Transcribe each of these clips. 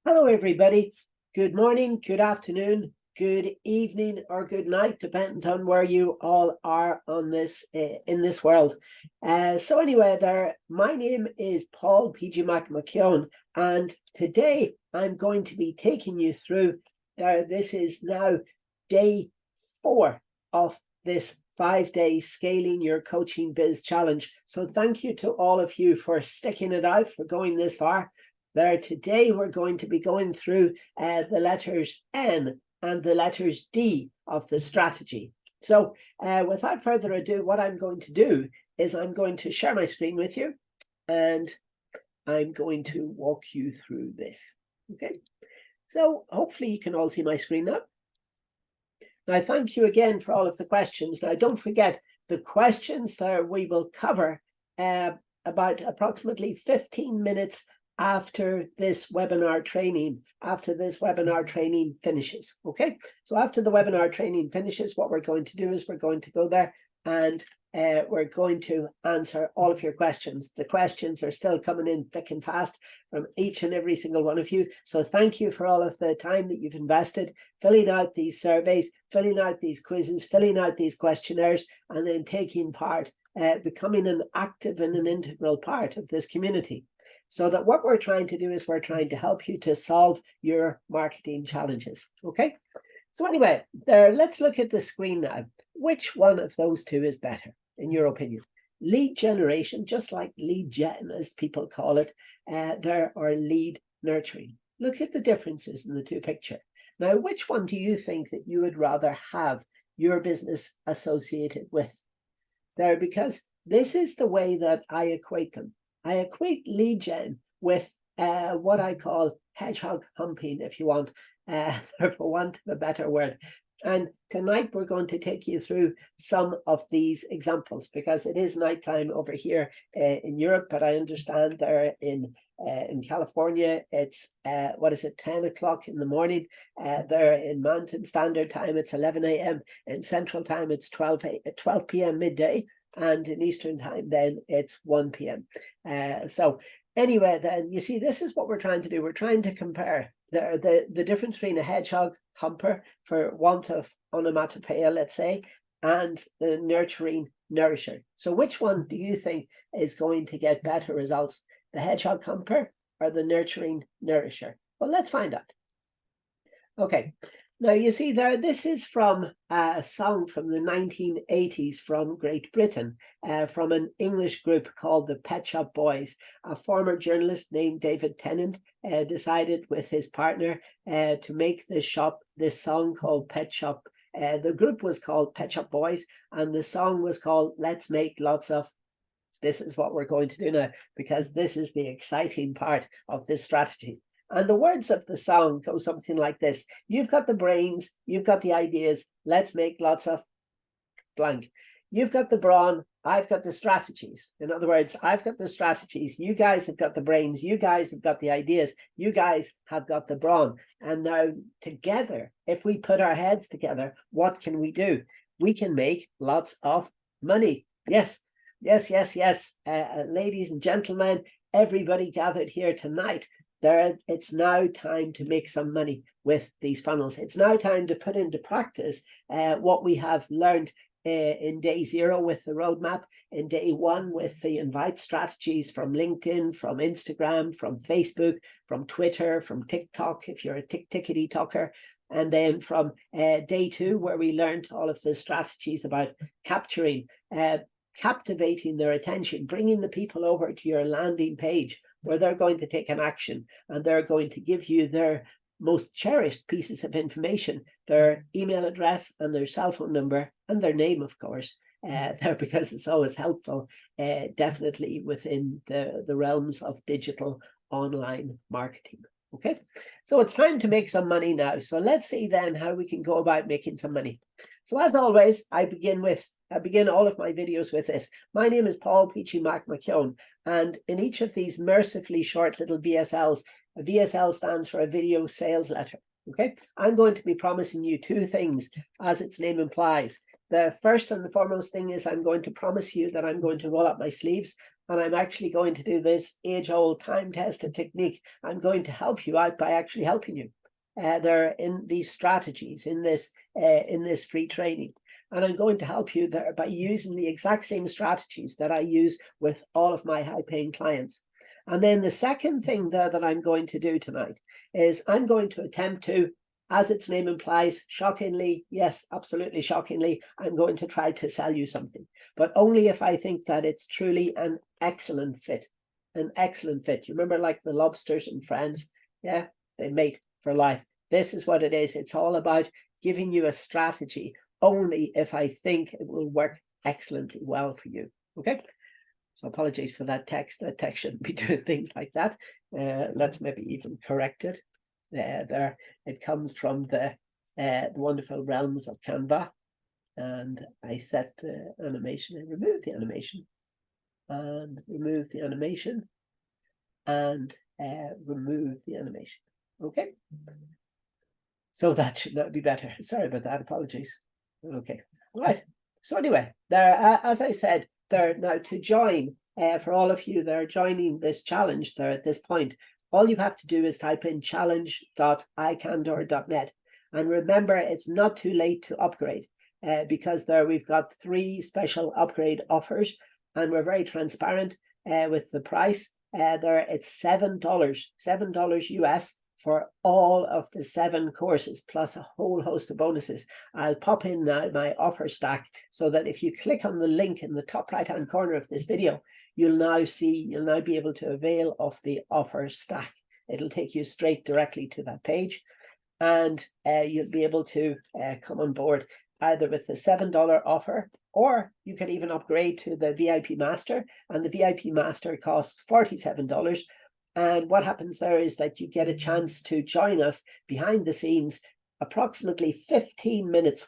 Hello, everybody. Good morning, good afternoon, good evening, or good night, depending on where you all are on this in this world. So anyway, my name is Paul P.G. McKeown, and today I'm going to be taking you through. This is now day 4 of this 5-day Scaling Your Coaching Biz challenge. So thank you to all of you for sticking it out, for going this far. Today we're going to be going through the letters N and the letters D of the strategy. So without further ado, what I'm going to do is I'm going to share my screen with you, and I'm going to walk you through this. Okay, so hopefully you can all see my screen now. Now, thank you again for all of the questions. Now, don't forget the questions that we will cover about approximately 15 minutes after this webinar training finishes. Okay, so after the webinar training finishes, what we're going to do is we're going to go there and we're going to answer all of your questions. The questions are still coming in thick and fast from each and every single one of you. So thank you for all of the time that you've invested filling out these surveys, filling out these quizzes, filling out these questionnaires, and then taking part, becoming an active and an integral part of this community. So that what we're trying to do is we're trying to help you to solve your marketing challenges. Okay. So anyway, let's look at the screen now. Which one of those two is better, in your opinion? Lead generation, just like lead gen, as people call it, or lead nurturing. Look at the differences in the two pictures. Now, which one do you think that you would rather have your business associated with? Because this is the way that I equate them. I equate lead gen with what I call hedgehog humping, if you want, for want of a better word. And tonight we're going to take you through some of these examples, because it is nighttime over here in Europe, but I understand they're in California. It's 10 o'clock in the morning. They're in Mountain Standard Time. It's 11 a.m. In Central Time. It's 12 p.m. midday. And in Eastern Time, then it's 1 p.m. So anyway, then you see, this is what we're trying to do. We're trying to compare the difference between a hedgehog humper, for want of onomatopoeia, let's say, and the nurturing nourisher. So which one do you think is going to get better results, the hedgehog humper or the nurturing nourisher? Well, let's find out. Okay. Now, you see there, this is from a song from the 1980s from Great Britain, from an English group called the Pet Shop Boys. A former journalist named David Tennant decided with his partner to make this song called Pet Shop. The group was called Pet Shop Boys, and the song was called Let's Make Lots of. This is what we're going to do now, because this is the exciting part of this strategy. And the words of the song go something like this. You've got the brains, you've got the ideas, let's make lots of blank. You've got the brawn, I've got the strategies. In other words, I've got the strategies, you guys have got the brains, you guys have got the ideas, you guys have got the brawn. And now together, if we put our heads together, what can we do? We can make lots of money. Yes, yes, yes, yes. Ladies and gentlemen, everybody gathered here tonight. It's now time to make some money with these funnels. It's now time to put into practice what we have learned in day 0 with the roadmap, in day 1 with the invite strategies from LinkedIn, from Instagram, from Facebook, from Twitter, from TikTok, if you're a tickety talker, and then from day 2, where we learned all of the strategies about capturing, captivating their attention, bringing the people over to your landing page, where they're going to take an action and they're going to give you their most cherished pieces of information, their email address and their cell phone number and their name, of course, there, because it's always helpful, definitely within the realms of digital online marketing. Okay, so it's time to make some money now. So let's see then how we can go about making some money. So as always, I begin all of my videos with this. My name is Paul P.G. McKeown, and in each of these mercifully short little VSLs, a VSL stands for a video sales letter. Okay, I'm going to be promising you 2 things, as its name implies. The first and the foremost thing is I'm going to promise you that I'm going to roll up my sleeves. And I'm actually going to do this age-old time-tested technique. I'm going to help you out by actually helping you. They're in these strategies in this free training. And I'm going to help you there by using the exact same strategies that I use with all of my high-paying clients. And then the second thing that I'm going to do tonight is I'm going to attempt to, as its name implies, shockingly, yes, absolutely shockingly, I'm going to try to sell you something, but only if I think that it's truly an excellent fit. An excellent fit. You remember, like the lobsters and Friends? Yeah, they mate for life. This is what it is. It's all about giving you a strategy only if I think it will work excellently well for you. Okay? So apologies for that text. That text shouldn't be doing things like that. Let's maybe even correct it. There, it comes from the wonderful realms of Canva, and I set the animation and remove the animation, and remove the animation, and remove the animation. Okay, so that should not be better. Sorry about that. Apologies. Okay, right. So anyway, there, as I said, there now to join. For all of you that are joining this challenge there at this point, all you have to do is type in challenge.icandor.net. And remember, it's not too late to upgrade because there we've got 3 special upgrade offers, and we're very transparent with the price. There it's $7 US for all of the 7 courses, plus a whole host of bonuses. I'll pop in now my offer stack so that if you click on the link in the top right-hand corner of this video, you'll now be able to avail of the offer stack. It'll take you straight directly to that page, and you'll be able to come on board either with the $7 offer, or you can even upgrade to the VIP Master, and the VIP Master costs $47. And what happens there is that you get a chance to join us behind the scenes approximately 15 minutes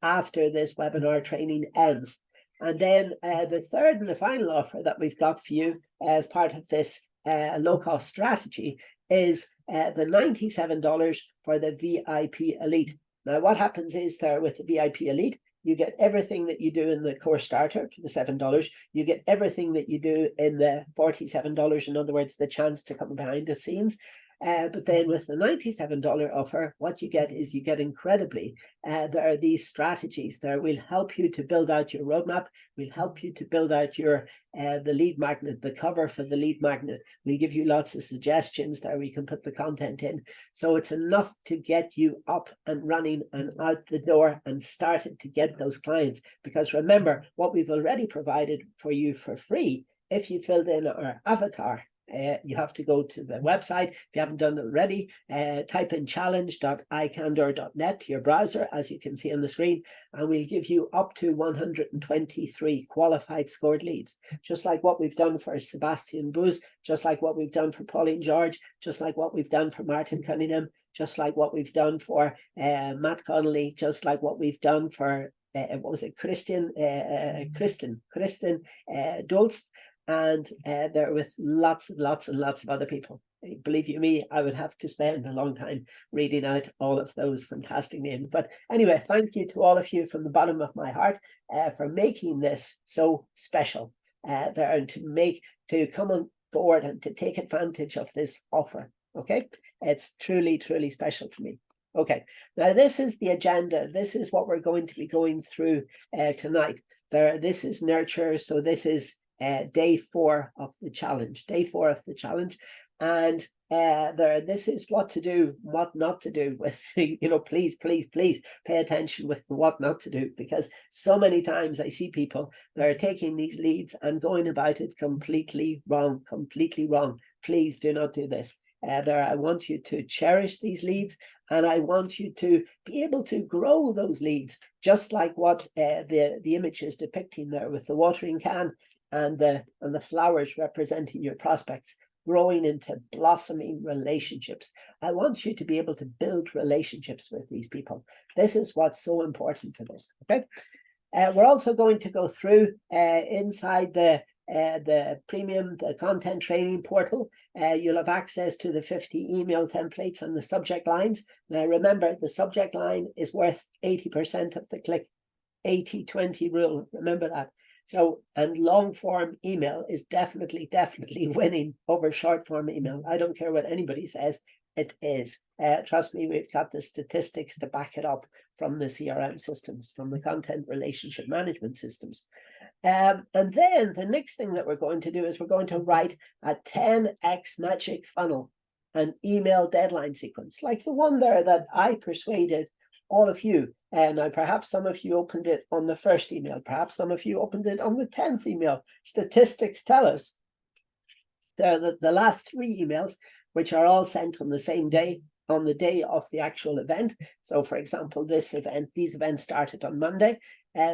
after this webinar training ends. And then the third and the final offer that we've got for you as part of this low-cost strategy is the $97 for the VIP Elite. Now, what happens is there with the VIP Elite, you get everything that you do in the course starter to the $7. You get everything that you do in the $47. In other words, the chance to come behind the scenes. But then with the $97 offer, what you get is you get incredibly, there are these strategies there will help you to build out your roadmap, will help you to build out your the lead magnet, the cover for the lead magnet. We give you lots of suggestions there we can put the content in. So it's enough to get you up and running and out the door and started to get those clients. Because remember, what we've already provided for you for free, if you filled in our avatar, you have to go to the website. If you haven't done it already, type in challenge.icandor.net to your browser, as you can see on the screen, and we'll give you up to 123 qualified scored leads, just like what we've done for Sebastian Booz, just like what we've done for Pauline George, just like what we've done for Martin Cunningham, just like what we've done for Matt Connolly, just like what we've done for what was it, Kristen Dolst. And there with lots and lots of other people. Believe you me, I would have to spend a long time reading out all of those fantastic names. But anyway, thank you to all of you from the bottom of my heart for making this so special there, and to come on board and to take advantage of this offer. Okay, it's truly, truly special for me. Okay, now this is the agenda. This is what we're going to be going through tonight. This is nurture. So this is day 4 of the challenge, and this is what to do, what not to do with, please pay attention with what not to do, because so many times I see people that are taking these leads and going about it completely wrong. Please do not do this. I want you to cherish these leads, and I want you to be able to grow those leads, just like what the image is depicting there with the watering can and the flowers representing your prospects, growing into blossoming relationships. I want you to be able to build relationships with these people. This is what's so important for this. Okay, we're also going to go through inside the premium, the content training portal. You'll have access to the 50 email templates and the subject lines. Now remember, the subject line is worth 80% of the click. 80-20 rule, remember that. So, and long form email is definitely winning over short form email. I don't care what anybody says, it is. Trust me, we've got the statistics to back it up from the CRM systems, from the content relationship management systems. And then the next thing that we're going to do is we're going to write a 10x magic funnel, an email deadline sequence, like the one there that I persuaded all of you. And perhaps some of you opened it on the first email, perhaps some of you opened it on the 10th email. Statistics tell us the last 3 emails, which are all sent on the same day, on the day of the actual event. So for example, these events started on Monday.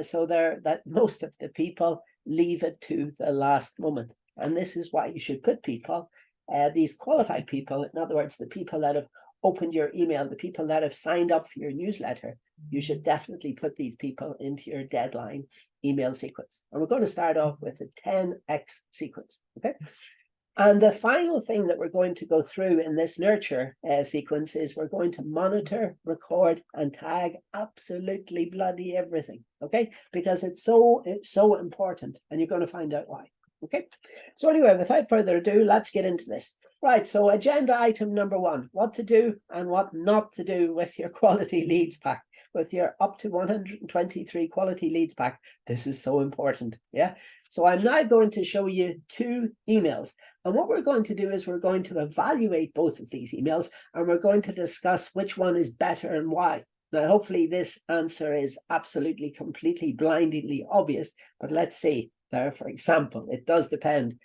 So that most of the people leave it to the last moment. And this is why you should put people, these qualified people, in other words, the people that have opened your email, the people that have signed up for your newsletter, you should definitely put these people into your deadline email sequence. And we're going to start off with a 10x sequence, okay? And the final thing that we're going to go through in this nurture sequence is we're going to monitor, record, and tag absolutely bloody everything, okay? Because it's so important, and you're going to find out why, okay? So anyway, without further ado, let's get into this. Right, so agenda item number 1, what to do and what not to do with your quality leads pack, with your up to 123 quality leads pack. This is so important, yeah? So I'm now going to show you 2 emails. And what we're going to do is we're going to evaluate both of these emails, and we're going to discuss which one is better and why. Now, hopefully this answer is absolutely, completely, blindingly obvious, but let's see. There, for example, it does depend.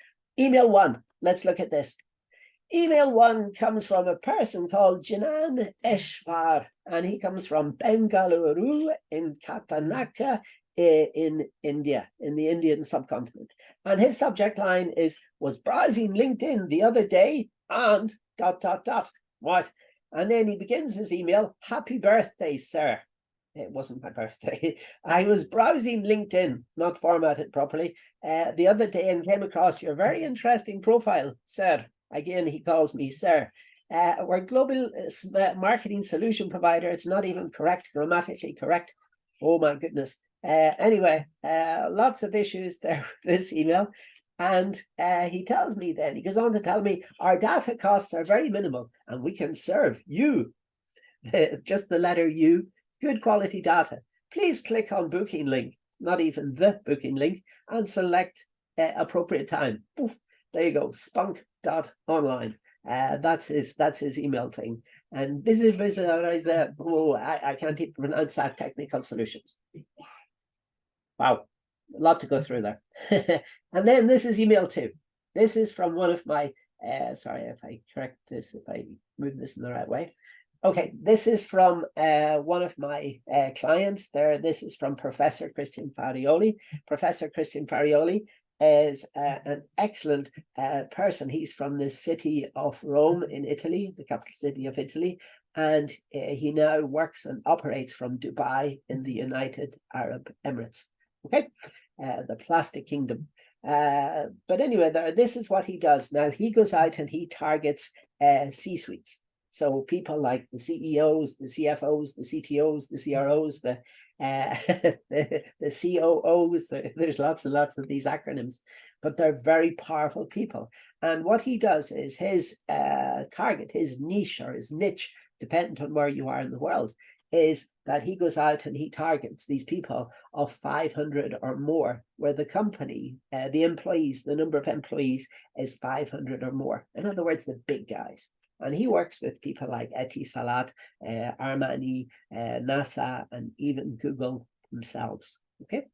Email 1, let's look at this. Email 1 comes from a person called Janan Eshwar, and he comes from Bengaluru in Karnataka in India, in the Indian subcontinent. And his subject line is, was browsing LinkedIn the other day and ... What? And then he begins his email, happy birthday, sir. It wasn't my birthday. I was browsing LinkedIn, not formatted properly, the other day and came across your very interesting profile, sir. Again, he calls me sir. We're a global marketing solution provider. It's not even correct, grammatically correct. Oh my goodness. Anyway, lots of issues there with this email. And he tells me then, he goes on to tell me, our data costs are very minimal and we can serve you, just the letter U, good quality data. Please click on booking link, not even the booking link, and select appropriate time. Poof, there you go, spunk.online. That's his email thing. And this is I can't even pronounce that, technical solutions. Wow, a lot to go through there. And then this is email 2. This is from one of my, sorry if I correct this, if I move this in the right way. Okay, this is from one of my clients there. This is from Professor Christian Farioli. Professor Christian Farioli is an excellent person. He's from the city of Rome in Italy, the capital city of Italy, and he now works and operates from Dubai in the United Arab Emirates. Okay, the plastic kingdom. But anyway, this is what he does. Now, he goes out and he targets C-suites. So people like the CEOs, the CFOs, the CTOs, the CROs, the COOs, there's lots and lots of these acronyms, but they're very powerful people. And what he does is his target, his niche or his niche, dependent on where you are in the world, is that he goes out and he targets these people of 500 or more, where the company, the employees, the number of employees is 500 or more. In other words, the big guys. And he works with people like Etisalat, Armani, NASA, and even Google themselves. Okay,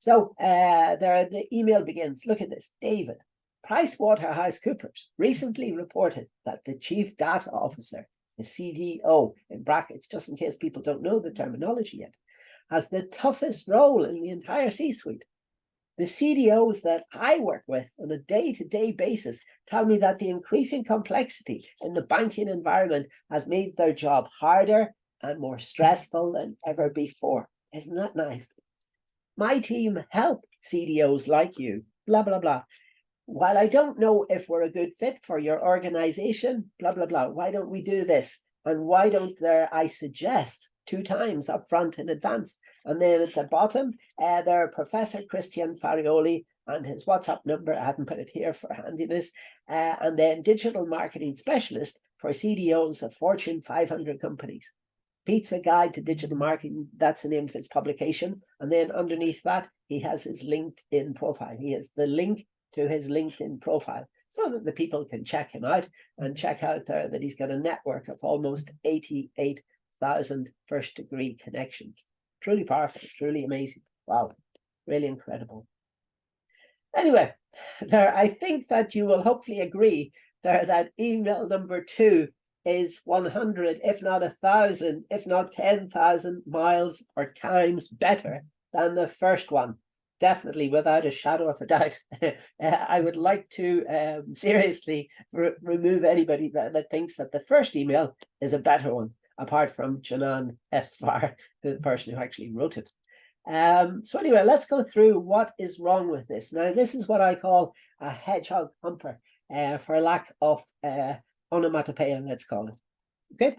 so the email begins. Look at this. David, PricewaterhouseCoopers recently reported that the Chief Data Officer, the CDO, in brackets, just in case people don't know the terminology yet, has the toughest role in the entire C-suite. The CDOs that I work with on a day-to-day basis tell me that the increasing complexity in the banking environment has made their job harder and more stressful than ever before. Isn't that nice? My team help CDOs like you, blah, blah, blah. While I don't know if we're a good fit for your organization, blah, blah, blah, why don't we do this? And why don't I suggest 2 times up front in advance. And then at the bottom, there are Professor Christian Farioli and his WhatsApp number. I haven't put it here for handiness. And then digital marketing specialist for CDOs of Fortune 500 companies. Pizza Guide to Digital Marketing, that's the name of his publication. And then underneath that, he has his LinkedIn profile. He has the link to his LinkedIn profile so that the people can check him out and check out there that he's got a network of almost 88,000 first-degree connections. Truly powerful, truly amazing. Wow, really incredible. Anyway, I think that you will hopefully agree that email number 2 is 100, if not 1,000, if not 10,000 miles or times better than the first one. Definitely, without a shadow of a doubt. I would like to seriously remove anybody that thinks that the first email is a better one, apart from Janan Esfar, the person who actually wrote it. So anyway, let's go through what is wrong with this. Now, this is what I call a hedgehog humper, for lack of onomatopoeia, let's call it. Okay,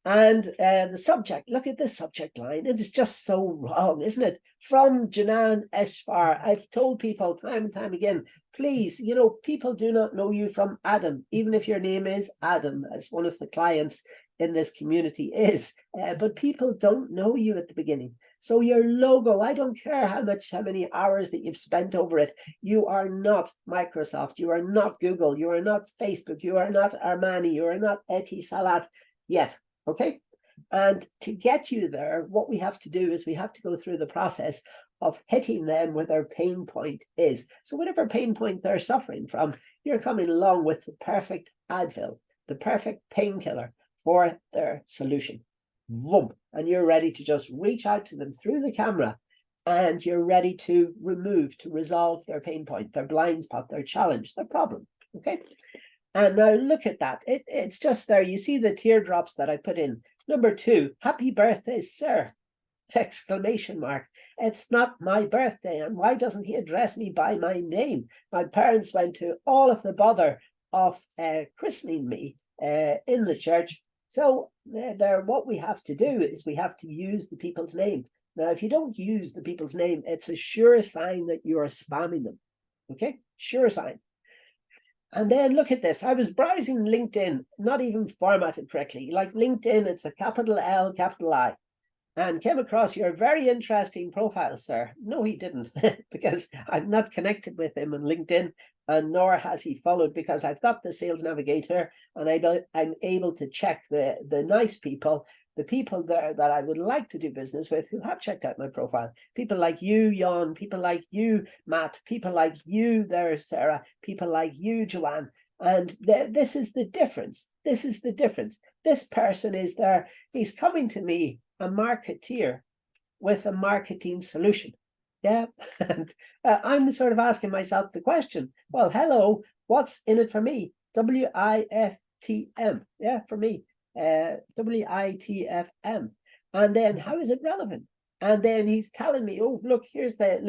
and the subject, look at the subject line. It is just so wrong, isn't it? From Janan Esfar. I've told people time and time again, please, you know, people do not know you from Adam, even if your name is Adam, as one of the clients in this community is, but people don't know you at the beginning. So your logo, I don't care how many hours that you've spent over it. You are not Microsoft. You are not Google. You are not Facebook. You are not Armani. You are not Etisalat yet. Okay. And to get you there, what we have to do is we have to go through the process of hitting them where their pain point is. So whatever pain point they're suffering from, you're coming along with the perfect Advil, the perfect painkiller for their solution. Vroom. And you're ready to just reach out to them through the camera, and you're ready to resolve their pain point, their blind spot, their challenge, their problem. Okay. And now look at that. It's just there. You see the teardrops that I put in. Number 2, happy birthday, sir. Exclamation mark. It's not my birthday. And why doesn't he address me by my name? My parents went to all of the bother of christening me in the church. So what we have to do is we have to use the people's name. Now, if you don't use the people's name, it's a sure sign that you're spamming them. Okay, sure sign. And then look at this. I was browsing LinkedIn, not even formatted correctly. Like LinkedIn, it's a capital L, capital I. And came across your very interesting profile, sir. No, he didn't, because I'm not connected with him on LinkedIn, and nor has he followed, because I've got the Sales Navigator, and I'm able to check the nice people, the people there that I would like to do business with who have checked out my profile. People like you, Jan, people like you, Matt, people like you there, Sarah, people like you, Joanne. And this is the difference. This is the difference. This person is there. He's coming to me, a marketeer, with a marketing solution. Yeah. And I'm sort of asking myself the question, well, hello, what's in it for me? WIFTM. Yeah, for me. WITFM. And then how is it relevant? And then he's telling me, oh, look, here's the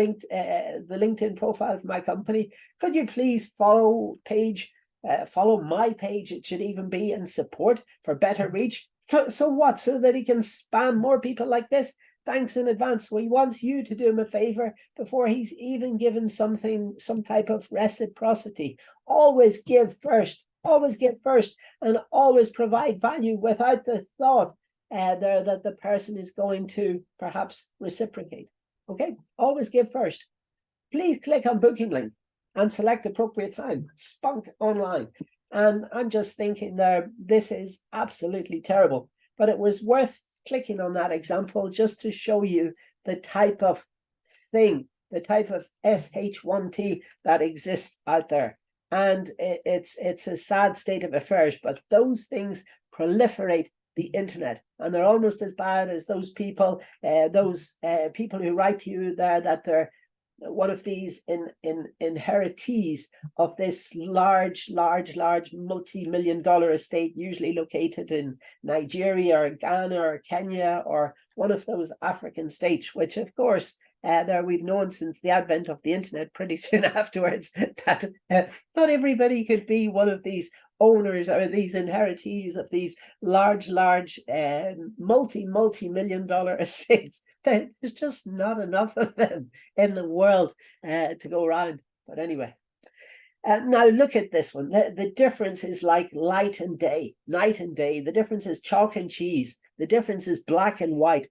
LinkedIn profile for my company. Could you please follow my page? It should even be in support for better reach. So what? So that he can spam more people like this? Thanks in advance. Well, he wants you to do him a favor before he's even given some type of reciprocity. Always give first, and always provide value without the thought that the person is going to perhaps reciprocate. Okay, always give first. Please click on booking link and select appropriate time. Spunk online. And I'm just thinking there, this is absolutely terrible. But it was worth clicking on that example just to show you the type of thing, the type of SH1T that exists out there. And it's a sad state of affairs, but those things proliferate the internet, and they're almost as bad as those people who write to you there that they're one of these inheritees of this large multi-million-dollar estate, usually located in Nigeria or Ghana or Kenya or one of those African states, which of course there we've known since the advent of the internet pretty soon afterwards that not everybody could be one of these owners or these inheritees of these large multi-million dollar estates. There's just not enough of them in the world to go around. But anyway, now look at this one. The difference is like light and day, night and day. The difference is chalk and cheese. The difference is black and white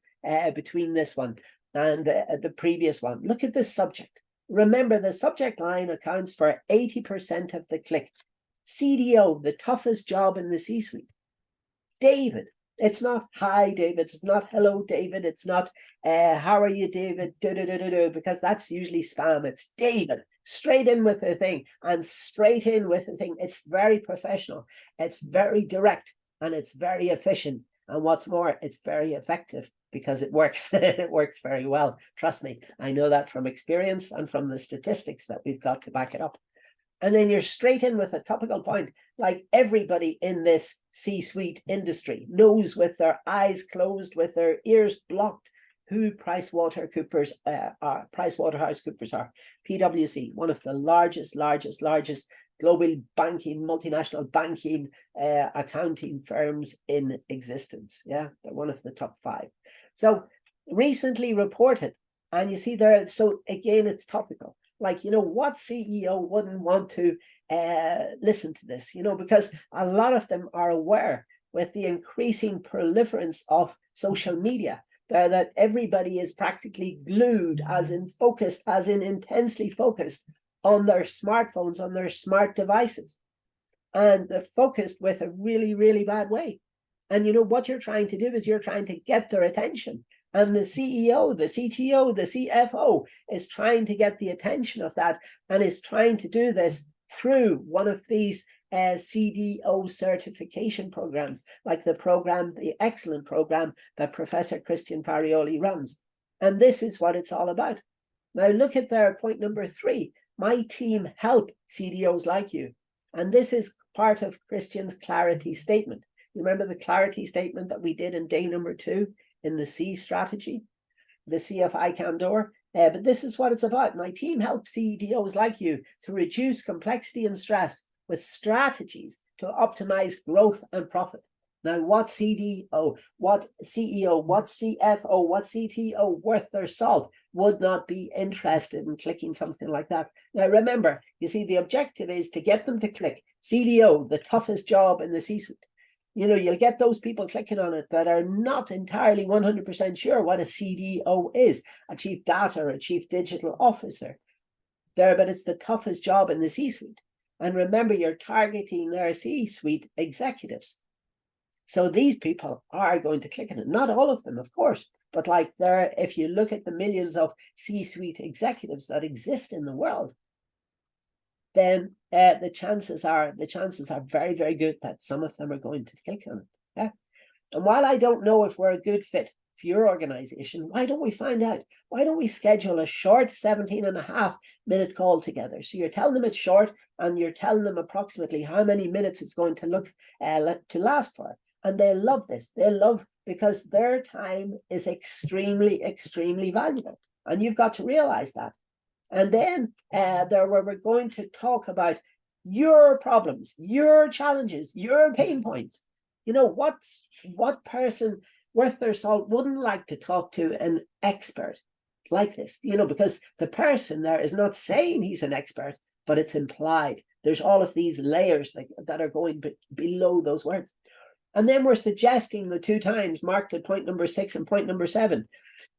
between this one and the previous one. Look at this subject. Remember, the subject line accounts for 80% of the click. CDO, the toughest job in the C-suite. David, it's not hi, David. It's not hello, David. It's not how are you, David? Because that's usually spam. It's David. Straight in with the thing and straight in with the thing. It's very professional. It's very direct and it's very efficient. And what's more, it's very effective because it works. It works very well. Trust me, I know that from experience and from the statistics that we've got to back it up. And then you're straight in with a topical point, like everybody in this C-suite industry knows with their eyes closed, with their ears blocked, who PricewaterhouseCoopers are. PwC, one of the largest global banking, multinational banking, accounting firms in existence. Yeah, they're one of the top 5. So recently reported, and you see there, so again, it's topical. Like, what CEO wouldn't want to listen to this, because a lot of them are aware with the increasing proliferance of social media that everybody is practically glued, as in focused, as in intensely focused on their smartphones, on their smart devices. And they're focused with a really, really bad way. And what you're trying to do is you're trying to get their attention. And the CEO, the CTO, the CFO is trying to get the attention of that and is trying to do this through one of these CDO certification programs, like the excellent program that Professor Christian Farioli runs. And this is what it's all about. Now look at their point number 3. My team help CDOs like you. And this is part of Christian's clarity statement. You remember the clarity statement that we did in day number 2 in the C strategy, the C of I Can Door. But this is what it's about. My team helps CDOs like you to reduce complexity and stress with strategies to optimize growth and profit. Now, what CDO, what CEO, what CFO, what CTO worth their salt would not be interested in clicking something like that? Now, remember, you see, the objective is to get them to click CDO, the toughest job in the C-suite. You'll get those people clicking on it that are not entirely 100% sure what a CDO is, a chief data or a chief digital officer. But it's the toughest job in the C-suite. And remember, you're targeting their C-suite executives. So these people are going to click on it. Not all of them, of course, but if you look at the millions of C-suite executives that exist in the world, then the chances are very, very good that some of them are going to click on it. Yeah? And while I don't know if we're a good fit for your organization, why don't we find out? Why don't we schedule a short 17.5-minute call together? So you're telling them it's short and you're telling them approximately how many minutes it's going to last for. And they love this. They love, because their time is extremely, extremely valuable. And you've got to realize that. And then we're going to talk about your problems, your challenges, your pain points. What person worth their salt wouldn't like to talk to an expert like this? Because the person there is not saying he's an expert, but it's implied. There's all of these layers that are going below those words. And then we're suggesting the 2 times marked at point number 6 and point number 7.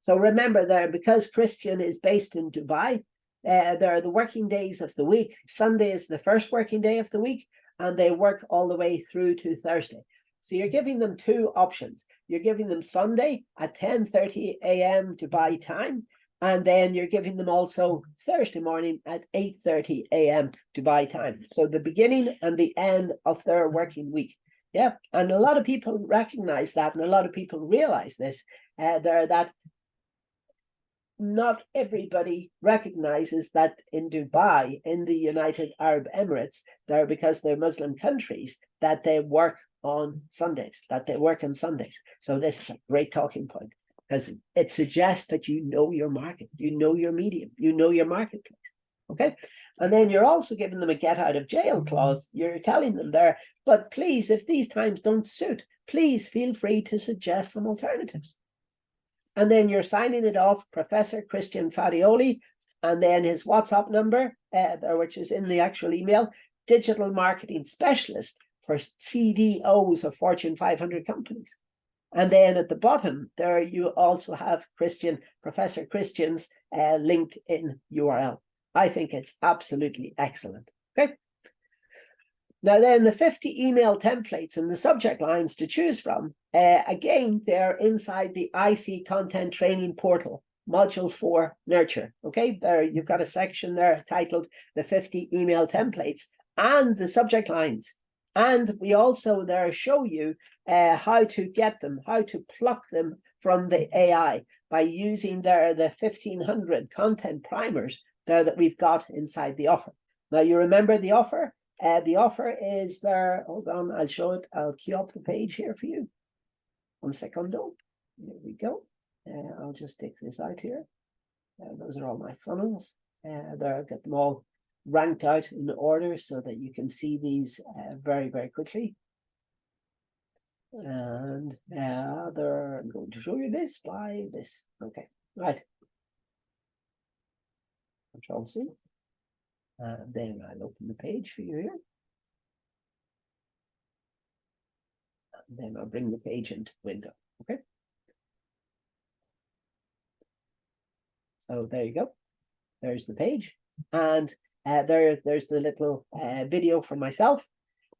So remember there, because Christian is based in Dubai, there are the working days of the week. Sunday is the first working day of the week, and they work all the way through to Thursday. So you're giving them 2 options. You're giving them Sunday at 10:30 a.m. Dubai time, and then you're giving them also Thursday morning at 8:30 a.m. Dubai time. So the beginning and the end of their working week. Yeah, and a lot of people recognize that, and a lot of people realize this, that not everybody recognizes that in Dubai, in the United Arab Emirates, because they're Muslim countries, that they work on Sundays, So this is a great talking point, because it suggests that you know your market, you know your medium, you know your marketplace. Okay. And then you're also giving them a get out of jail clause. You're telling them there, but please, if these times don't suit, please feel free to suggest some alternatives. And then you're signing it off, Professor Christian Fadioli, and then his WhatsApp number, which is in the actual email, digital marketing specialist for CDOs of Fortune 500 companies. And then at the bottom there, you also have Professor Christian's LinkedIn URL. I think it's absolutely excellent. Okay. Now then, the 50 email templates and the subject lines to choose from, again, they're inside the IC Content Training Portal, Module 4, Nurture. Okay, there you've got a section there titled the 50 email templates and the subject lines. And we also there show you how to get them, how to pluck them from the AI by using the 1500 content primers there that we've got inside the offer. Now, you remember the offer? The offer is there. Hold on, I'll show it. I'll queue up the page here for you. 1 second. Here we go. I'll just take this out here. Those are all my funnels. There, I've got them all ranked out in order so that you can see these very, very quickly. And I'm going to show you this by this. Okay, right. Control C. And then I'll open the page for you here. And then I'll bring the page into the window. Okay. So there you go. There's the page. And there's the little video for myself.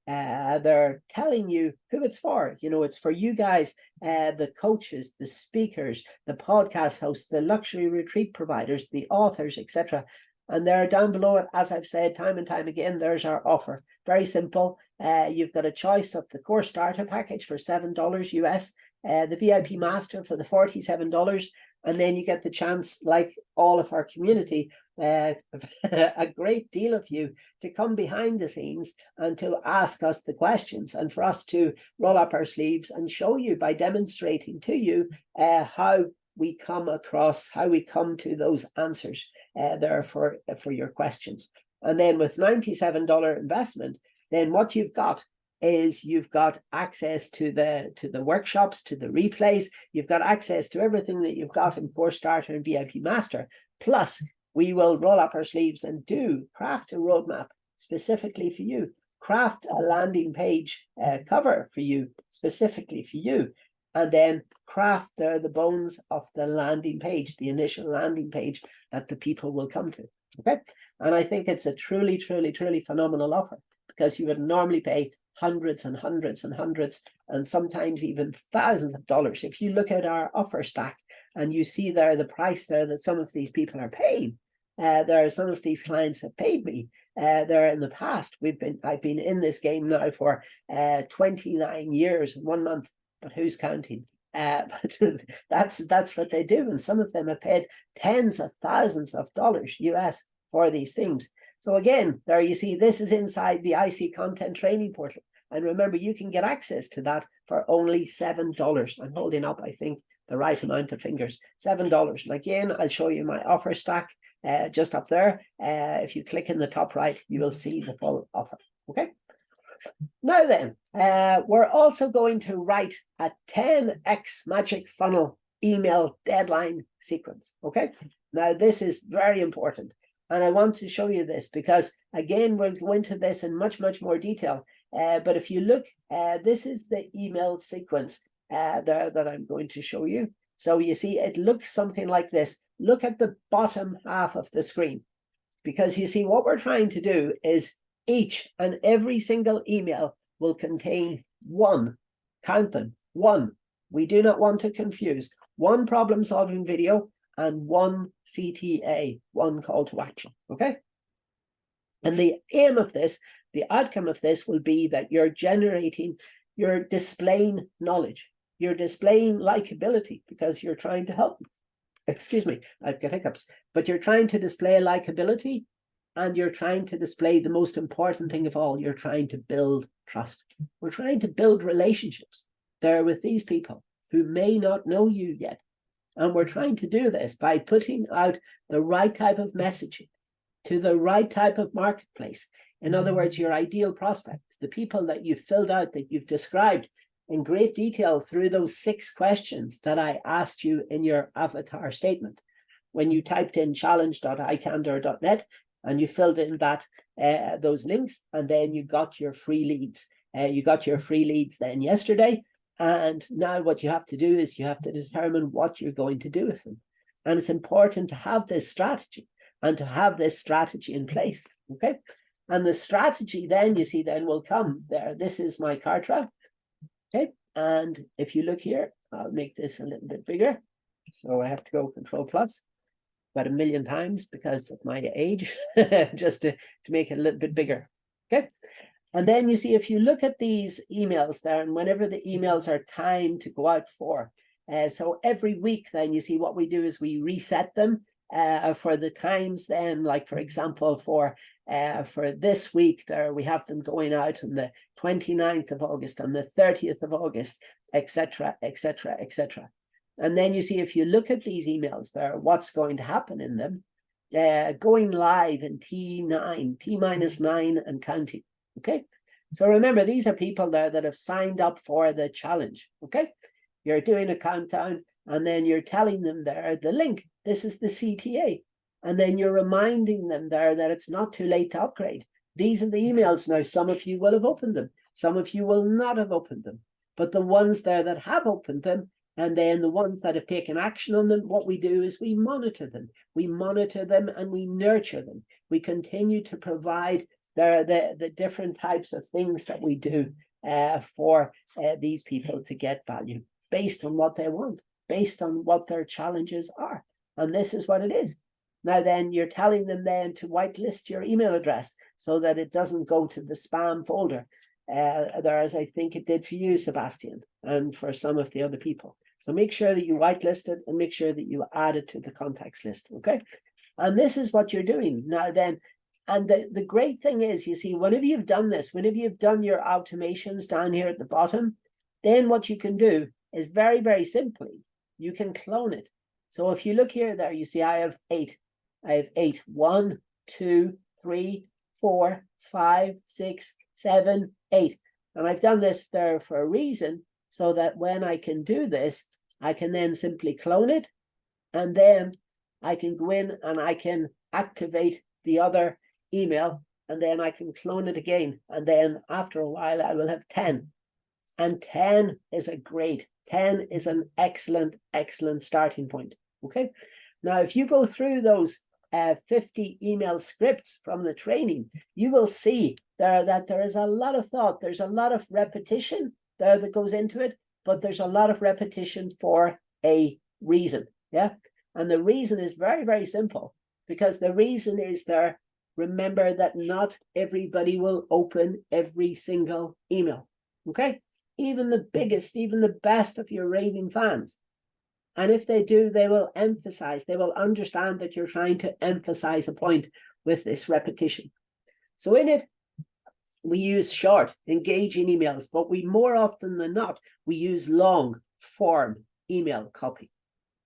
They're telling you who it's for. You know, it's for you guys, the coaches, the speakers, the podcast hosts, the luxury retreat providers, the authors, etc. And they're down below it, as I've said time and time again, there's our offer. Very simple. You've got a choice of the course starter package for $7 US, the VIP master for the $47, and then you get the chance, like all of our community, a great deal of you to come behind the scenes and to ask us the questions and for us to roll up our sleeves and show you by demonstrating to you how we come across, how we come to those answers there for your questions. And then with $97 investment, then what you've got is you've got access to the workshops, to the replays. You've got access to everything that you've got in Course Starter and VIP Master. Plus, we will roll up our sleeves and craft a roadmap specifically for you, craft a landing page cover for you, specifically for you, and then craft the bones of the landing page, the initial landing page that the people will come to. Okay. And I think it's a truly, truly, truly phenomenal offer, because you would normally pay hundreds and hundreds and hundreds and sometimes even thousands of dollars. If you look at our offer stack and you see there the price there that some of these people are paying, there are some of these clients have paid me there in the past. I've been in this game now for 29 years and 1 month, but who's counting? But that's what they do, and some of them have paid tens of thousands of dollars US for these things. So again, there you see, this is inside the IC Content Training Portal. And remember, you can get access to that for only $7. I'm holding up, I think, the right amount of fingers. $7. And again, I'll show you my offer stack just up there. If you click in the top right, you will see the full offer. Okay. Now then, we're also going to write a 10x magic funnel email deadline sequence. Okay. Now, this is very important. And I want to show you this because, again, we'll go into this in much, much more detail. But if you look, this is the email sequence there that I'm going to show you. So you see, it looks something like this. Look at the bottom half of the screen, because you see what we're trying to do is each and every single email will contain one, count them, one. We do not want to confuse one problem-solving video and one CTA, one call to action, okay? And the aim of this, the outcome of this will be that you're displaying knowledge, you're displaying likability, because you're trying to help. Excuse me, I've got hiccups. But you're trying to display likability, and you're trying to display the most important thing of all, you're trying to build trust. We're trying to build relationships there with these people who may not know you yet. And we're trying to do this by putting out the right type of messaging to the right type of marketplace. In other words, your ideal prospects, the people that you've filled out, that you've described in great detail through those 6 questions that I asked you in your avatar statement. When you typed in challenge.icandor.net and you filled in that those links, and then you got your free leads. You got your free leads then yesterday. And now what you have to do is you have to determine what you're going to do with them. And it's important to have this strategy and to have this strategy in place. Okay. And the strategy then, you see, then will come there. This is my card trap. Okay. And if you look here, I'll make this a little bit bigger. So I have to go Control Plus about 1,000,000 times because of my age, just to make it a little bit bigger. Okay. And then you see, if you look at these emails there, and whenever the emails are timed to go out for, so every week, then you see what we do is we reset them for the times then, like, for example, for this week there, we have them going out on the 29th of August, on the 30th of August, etc., etc., etc. And then you see, if you look at these emails there, what's going to happen in them, going live in T9, T-9 and counting. Okay, so remember, these are people there that have signed up for the challenge. Okay, you're doing a countdown, and then you're telling them there the link. This is the CTA, and then you're reminding them there that it's not too late to upgrade. These are the emails. Now, some of you will have opened them, some of you will not have opened them, but the ones there that have opened them, and then the ones that have taken action on them, what we do is we monitor them. We monitor them and we nurture them. We continue to provide the different types of things that we do for these people to get value based on what they want, based on what their challenges are. And this is what it is. Now, then you're telling them then to whitelist your email address so that it doesn't go to the spam folder, there, as I think it did for you, Sebastian, and for some of the other people. So make sure that you whitelist it and make sure that you add it to the contacts list. Okay. And this is what you're doing now then. And the great thing is, you see, whenever you've done this, whenever you've done your automations down here at the bottom, then what you can do is very, very simply, you can clone it. So if you look here, there, you see, I have 8. I have 8. 1, 2, 3, 4, 5, 6, 7, 8. And I've done this there for a reason, so that when I can do this, I can then simply clone it. And then I can go in and I can activate the other email, and then I can clone it again, and then after a while I will have 10, and 10 is a great 10 is an excellent starting point. Okay, now if you go through those 50 email scripts from the training, you will see there that there is a lot of thought, there's a lot of repetition there that goes into it, but there's a lot of repetition for a reason. Yeah, and the reason is very, very simple, because the reason is there. Remember that not everybody will open every single email, okay? Even the biggest, even the best of your raving fans. And if they do, they will emphasize, they will understand that you're trying to emphasize a point with this repetition. So in it, we use short, engaging emails, but we more often than not, we use long form email copy.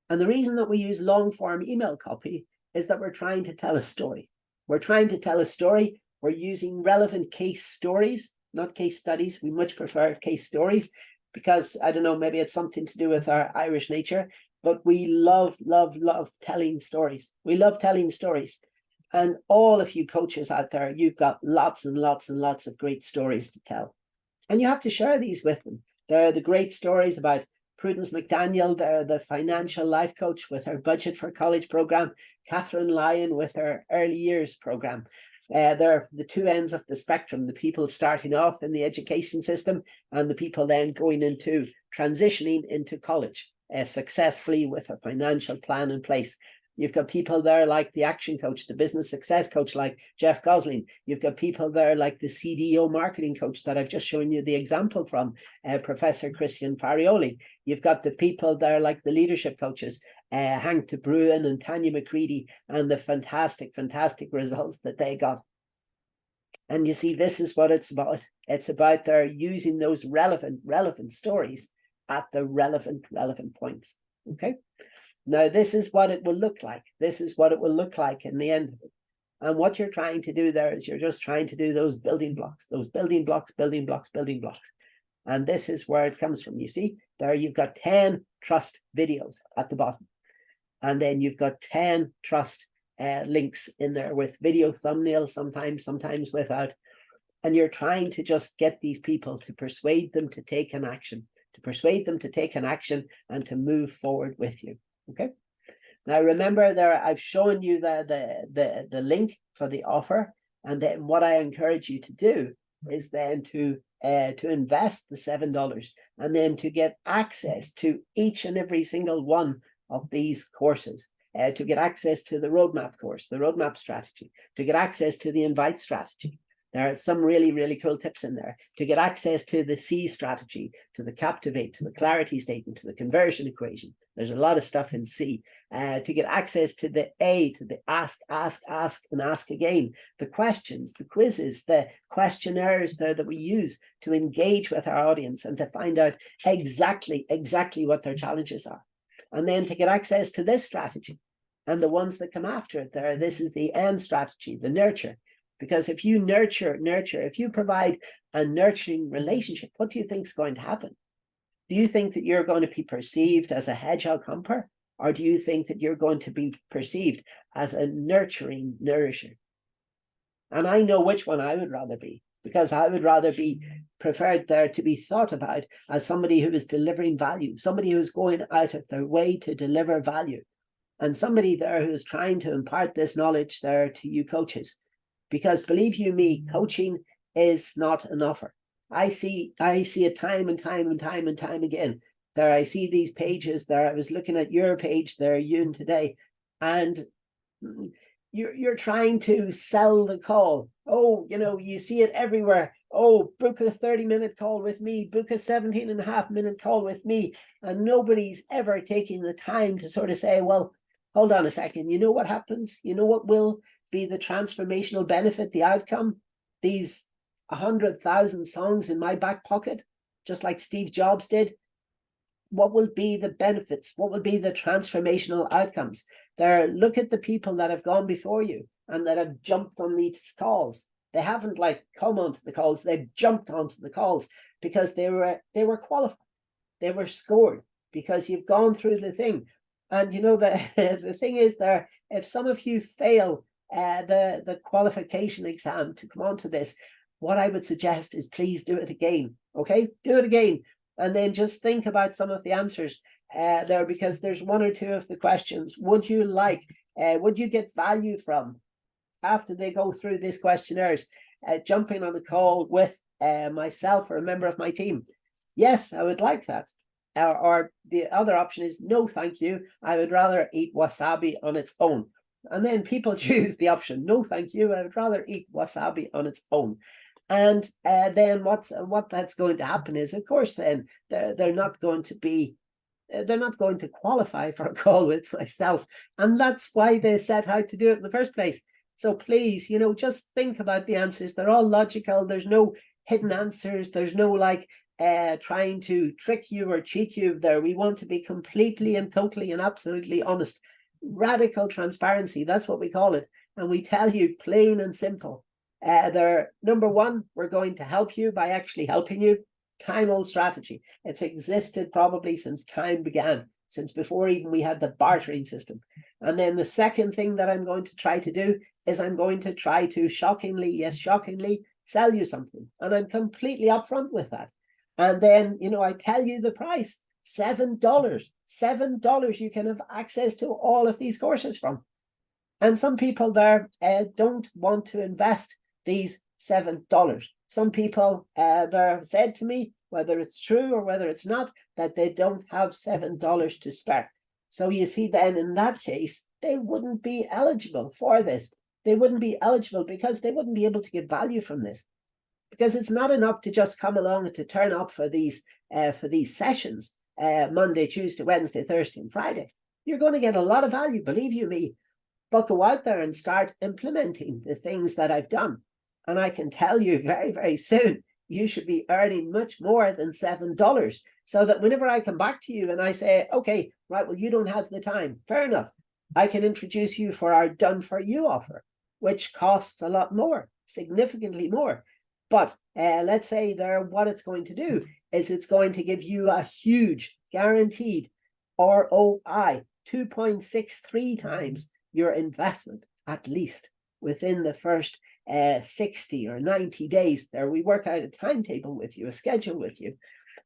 And the reason that we use long form email copy is that we're trying to tell a story. We're trying to tell a story. We're using relevant case stories, not case studies. We much prefer case stories because, I don't know, maybe it's something to do with our Irish nature, but we love telling stories. We love telling stories. And all of you coaches out there, you've got lots and lots and lots of great stories to tell. And you have to share these with them. They're the great stories about Prudence McDaniel, the financial life coach with her Budget for College program, Catherine Lyon with her early years program. They're the two ends of the spectrum, the people starting off in the education system and the people then going into transitioning into college successfully with a financial plan in place. You've got people there like the action coach, the business success coach like Jeff Gosling. You've got people there like the CDO marketing coach that I've just shown you the example from, Professor Christian Farioli. You've got the people there like the leadership coaches, Hank de Bruin and Tanya McCready, and the fantastic results that they got. And you see, this is what it's about. It's about their using those relevant stories at the relevant points. Okay. Now, this is what it will look like. This is what it will look like in the end of it. And what you're trying to do there is you're just trying to do those building blocks, building blocks. And this is where it comes from. You see, there you've got 10 trust videos at the bottom. And then you've got 10 trust links in there with video thumbnails, sometimes without. And you're trying to just get these people to persuade them to take an action, and to move forward with you. Okay. Now remember there, I've shown you the link for the offer. And then what I encourage you to do is then to invest the $7 and then to get access to each and every single one of these courses, to get access to the roadmap course, the roadmap strategy, to get access to the invite strategy. There are some really, really cool tips in there to get access to the C strategy, to the captivate, to the clarity statement, to the conversion equation. There's a lot of stuff in C. To get access to the A, to the ask, and ask again. The questions, the quizzes, the questionnaires there that we use to engage with our audience and to find out exactly what their challenges are. And then to get access to this strategy and the ones that come after it there. This is the N strategy, the nurture. Because if you nurture, if you provide a nurturing relationship, what do you think is going to happen? Do you think that you're going to be perceived as a hedgehog humper? Or do you think that you're going to be perceived as a nurturing nourisher? And I know which one I would rather be, because I would rather be preferred there to be thought about as somebody who is delivering value, somebody who is going out of their way to deliver value, and somebody there who is trying to impart this knowledge there to you coaches. Because believe you me, coaching is not an offer. I see it time and time again. There I see these pages there. I was looking at your page there, Yoon, today, and you're trying to sell the call. Oh, you see it everywhere. Oh, book a 30-minute call with me, book a 17.5-minute call with me. And nobody's ever taking the time to sort of say, well, hold on a second. You know what happens? You know what will be the transformational benefit, the outcome? These 100,000 songs in my back pocket, just like Steve Jobs did. What will be the benefits? What will be the transformational outcomes? Look at the people that have gone before you and that have jumped on these calls. They haven't come onto the calls, they've jumped onto the calls because they were qualified. They were scored because you've gone through the thing. And the thing is there, if some of you fail the qualification exam to come onto this, what I would suggest is please do it again. Okay, do it again, and then just think about some of the answers there, because there's one or two of the questions. Would you get value from, after they go through these questionnaires, jumping on a call with myself or a member of my team? Yes, I would like that. Or the other option is no, thank you. I would rather eat wasabi on its own. And then people choose the option, no, thank you. I would rather eat wasabi on its own. And then what that's going to happen is, of course, then they're not going to qualify for a call with myself. And that's why they set out to do it in the first place. So please, just think about the answers. They're all logical. There's no hidden answers. There's no trying to trick you or cheat you there. We want to be completely and totally and absolutely honest. Radical transparency, that's what we call it. And we tell you plain and simple. Number one, we're going to help you by actually helping you. Time-old strategy. It's existed probably since time began, since before even we had the bartering system. And then the second thing that I'm going to try to do is I'm going to try to shockingly sell you something. And I'm completely upfront with that. And then, I tell you the price, $7. $7 you can have access to all of these courses from. And some people there don't want to invest these $7. Some people there said to me, whether it's true or whether it's not, that they don't have $7 to spare. So you see, then in that case, they wouldn't be eligible for this. They wouldn't be eligible because they wouldn't be able to get value from this. Because it's not enough to just come along and to turn up for these sessions, Monday, Tuesday, Wednesday, Thursday, and Friday. You're going to get a lot of value, believe you me. But go out there and start implementing the things that I've done. And I can tell you very, very soon, you should be earning much more than $7. So that whenever I come back to you and I say, okay, right, well, you don't have the time. Fair enough. I can introduce you for our done for you offer. which costs a lot more, significantly more. But let's say there, what it's going to do is it's going to give you a huge guaranteed ROI, 2.63 times your investment, at least within the first 60 or 90 days. There, we work out a timetable with you, a schedule with you,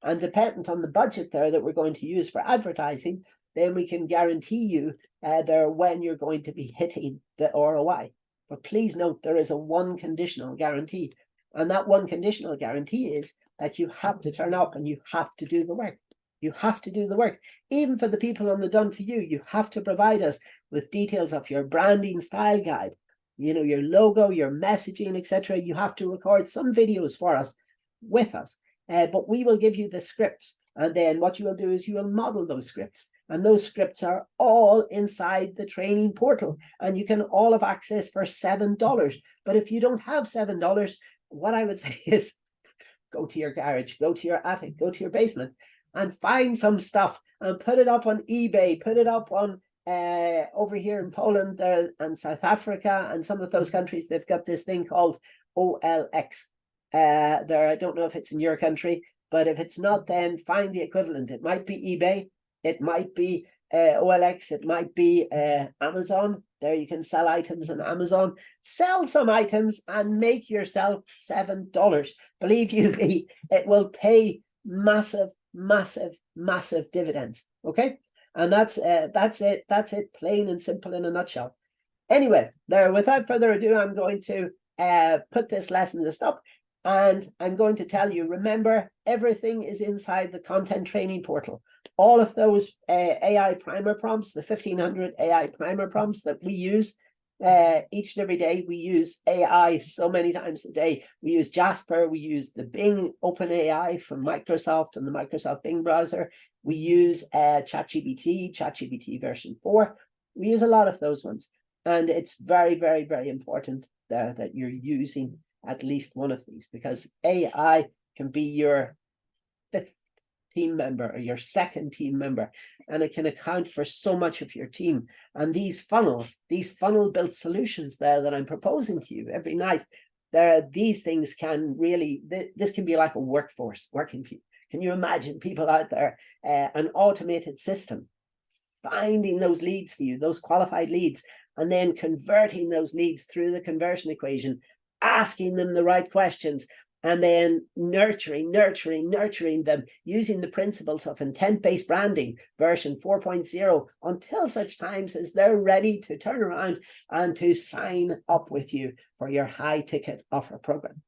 and dependent on the budget there that we're going to use for advertising, then we can guarantee you there when you're going to be hitting the ROI. But please note, there is a one conditional guarantee, and that one conditional guarantee is that you have to turn up and you have to do the work. You have to do the work. Even for the people on the Done For You, you have to provide us with details of your branding style guide, you know, your logo, your messaging, etc. You have to record some videos for us, with us, but we will give you the scripts, and then what you will do is you will model those scripts, and those scripts are all inside the training portal, and you can all have access for $7. But if you don't have $7, what I would say is go to your garage, go to your attic, go to your basement, and find some stuff and put it up on eBay, put it up on over here in Poland and South Africa and some of those countries. They've got this thing called OLX. There, I don't know if it's in your country, but if it's not, then find the equivalent. It might be eBay, it might be OLX, it might be Amazon. There you can sell items on Amazon. Sell some items and make yourself $7. Believe you me, it will pay massive dividends. Okay, and that's it, plain and simple in a nutshell. Anyway, there, without further ado, I'm going to put this lesson to stop, and I'm going to tell you, remember, everything is inside the content training portal. All of those AI primer prompts, the 1500 AI primer prompts that we use each and every day. We use AI so many times a day. We use Jasper, we use the Bing OpenAI from Microsoft and the Microsoft Bing browser. We use ChatGPT version 4. We use a lot of those ones. And it's very important that you're using at least one of these, because AI can be your fifth team member or your second team member, and it can account for so much of your team. And these funnel built solutions there that I'm proposing to you every night, these things can really, this can be like a workforce working for you. Can you imagine people out there, an automated system finding those leads for you, those qualified leads, and then converting those leads through the conversion equation, asking them the right questions, and then nurturing them using the principles of intent-based branding version 4.0 until such times as they're ready to turn around and to sign up with you for your high ticket offer program.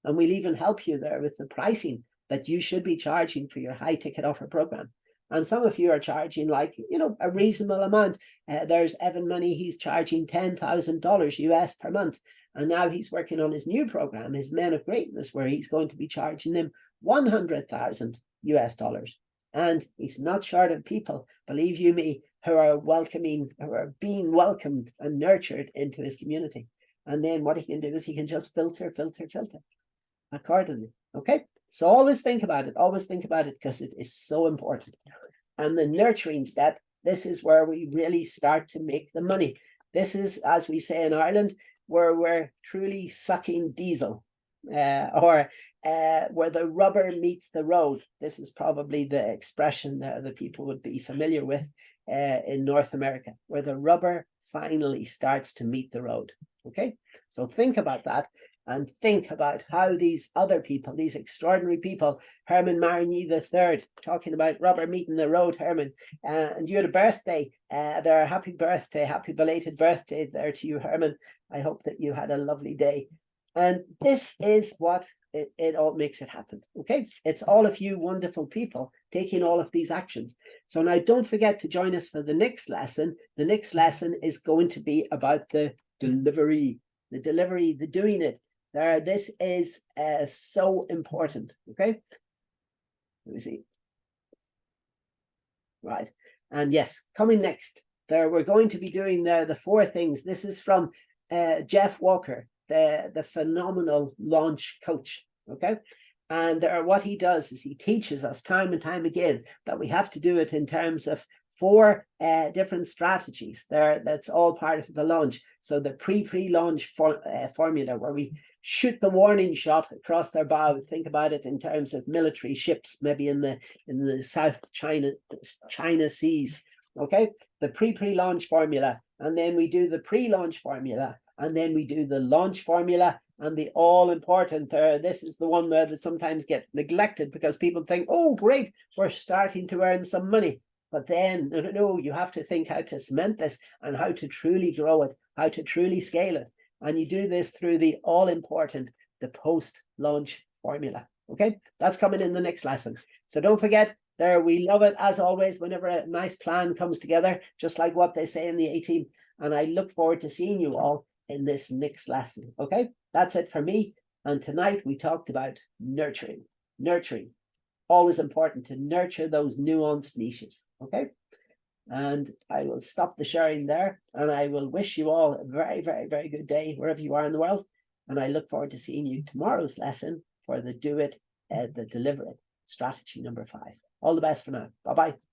And we'll even help you there with the pricing that you should be charging for your high ticket offer program. And some of you are charging, like, you know, a reasonable amount. There's Evan Money, he's charging $10,000 US per month. And now he's working on his new program, his Men of Greatness, where he's going to be charging them $100,000 US. And he's not short of people, believe you me, who are being welcomed and nurtured into his community. And then what he can do is he can just filter accordingly. Okay, so always think about it, because it is so important. And the nurturing step, this is where we really start to make the money. This is, as we say in Ireland, where we're truly sucking diesel, or where the rubber meets the road. This is probably the expression that people would be familiar with in North America, where the rubber finally starts to meet the road. Okay, so think about that, and think about how these other people, these extraordinary people, Herman Marigny III, talking about rubber meeting the road, Herman, and you had a birthday there. Happy birthday, happy belated birthday there to you, Herman. I hope that you had a lovely day. And this is what it all makes it happen. Okay, it's all of you wonderful people taking all of these actions. So now don't forget to join us for the next lesson. The next lesson is going to be about the delivery, the doing it. This is so important. Okay, let me see. Right, and yes, coming next, there we're going to be doing the 4 things. This is from Jeff Walker, the phenomenal launch coach. Okay, and what he does is he teaches us time and time again that we have to do it in terms of 4 different strategies there. That's all part of the launch. So the pre-launch formula, where we shoot the warning shot across their bow. Think about it in terms of military ships, maybe in the South China seas. Okay, the pre-launch formula, and then we do the pre-launch formula, and then we do the launch formula, and the all-important. This is the one that sometimes get neglected because people think, oh, great, we're starting to earn some money. But then, no, you have to think how to cement this and how to truly grow it, how to truly scale it. And you do this through the all-important, the post-launch formula. Okay, that's coming in the next lesson. So don't forget, there, we love it as always whenever a nice plan comes together, just like what they say in the A-Team. And I look forward to seeing you all in this next lesson. Okay, that's it for me. And tonight we talked about nurturing. Nurturing. Always important to nurture those nuanced niches. Okay. And I will stop the sharing there, and I will wish you all a very, very, very good day wherever you are in the world. And I look forward to seeing you tomorrow's lesson for the do it, the deliver it strategy number 5. All the best for now. Bye-bye.